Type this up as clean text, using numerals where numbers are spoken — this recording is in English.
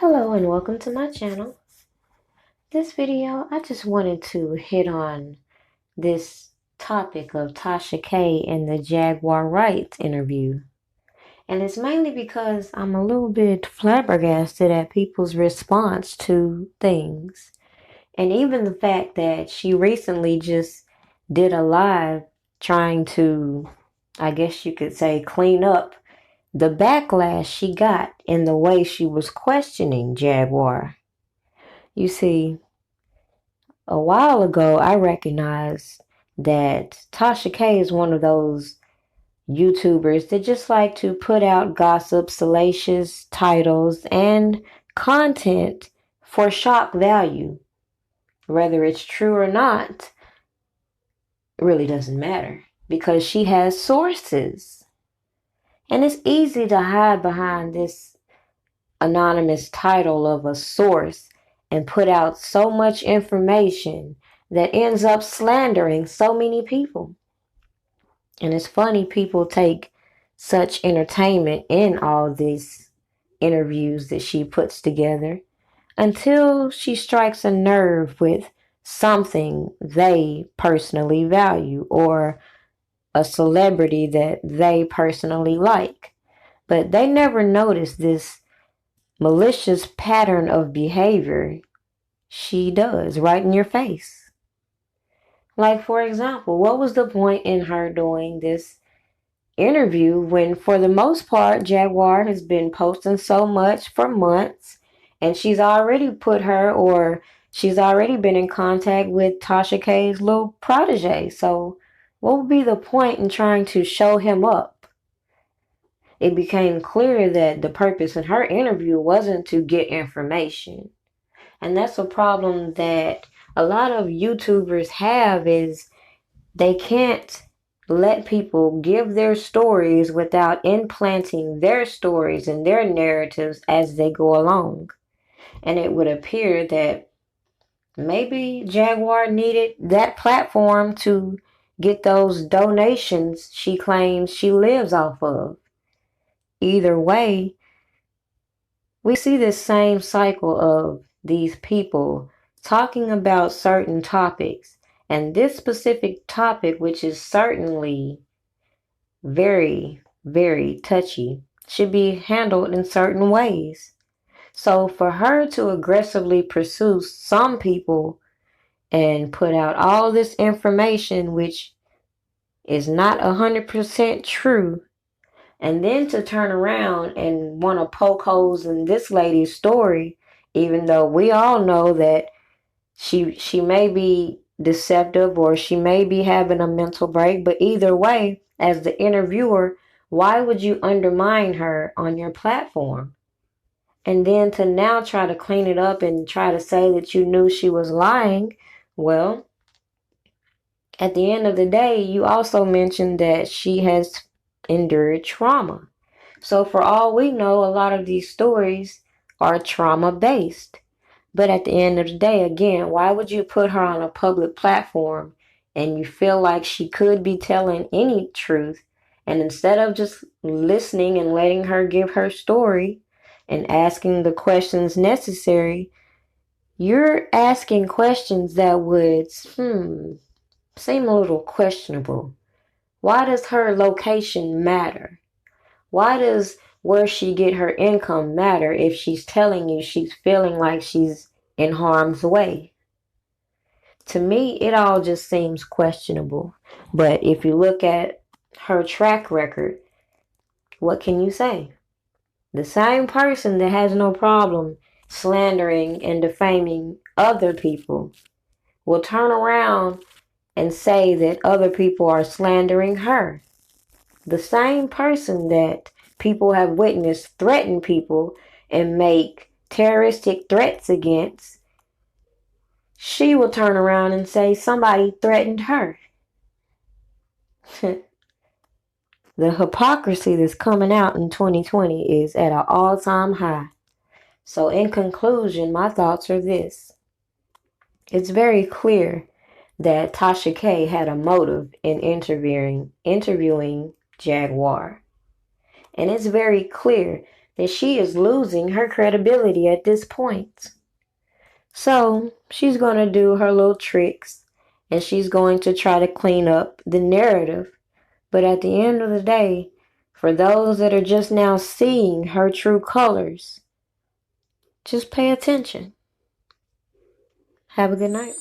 Hello and welcome to my channel. This video, I just wanted to hit on this topic of Tasha K and the Jaguar Wright interview. And it's mainly because I'm a little bit flabbergasted at people's response to things. And even the fact that she recently just did a live trying to, I guess you could say, clean up the backlash she got in the way she was questioning Jaguar. You see, a while ago, I recognized that Tasha K is one of those YouTubers that just like to put out gossip, salacious titles, and content for shock value. Whether it's true or not, it really doesn't matter because she has sources. And it's easy to hide behind this anonymous title of a source and put out so much information that ends up slandering so many people. And it's funny, people take such entertainment in all these interviews that she puts together until she strikes a nerve with something they personally value or a celebrity that they personally like. But they never notice this malicious pattern of behavior she does right in your face. Like, for example, what was the point in her doing this interview when, for the most part, Jaguar has been posting so much for months and she's already she's already been in contact with Tasha K's little protege. So what would be the point in trying to show him up? It became clear that the purpose in her interview wasn't to get information. And that's a problem that a lot of YouTubers have, is they can't let people give their stories without implanting their stories and their narratives as they go along. And it would appear that maybe Jaguar needed that platform to get those donations she claims she lives off of. Either way, we see this same cycle of these people talking about certain topics. And this specific topic, which is certainly very, very touchy, should be handled in certain ways. So for her to aggressively pursue some people and put out all this information, which is not 100% true, and then to turn around and want to poke holes in this lady's story, even though we all know that she may be deceptive or she may be having a mental break. But either way, as the interviewer, why would you undermine her on your platform? And then to now try to clean it up and try to say that you knew she was lying. Well, at the end of the day, you also mentioned that she has endured trauma. So for all we know, a lot of these stories are trauma based. But at the end of the day, again, why would you put her on a public platform and you feel like she could be telling any truth? And instead of just listening and letting her give her story and asking the questions necessary, you're asking questions that would seem a little questionable. Why does her location matter? Why does where she get her income matter if she's telling you she's feeling like she's in harm's way? To me, it all just seems questionable. But if you look at her track record, what can you say? The same person that has no problem slandering and defaming other people will turn around and say that other people are slandering her. The same person that people have witnessed threaten people and make terroristic threats against, she will turn around and say somebody threatened her. The hypocrisy that's coming out in 2020 is at an all-time high. So in conclusion, my thoughts are this. It's very clear that Tasha K had a motive in interviewing Jaguar. And it's very clear that she is losing her credibility at this point. So she's going to do her little tricks and she's going to try to clean up the narrative. But at the end of the day, for those that are just now seeing her true colors, just pay attention. Have a good night.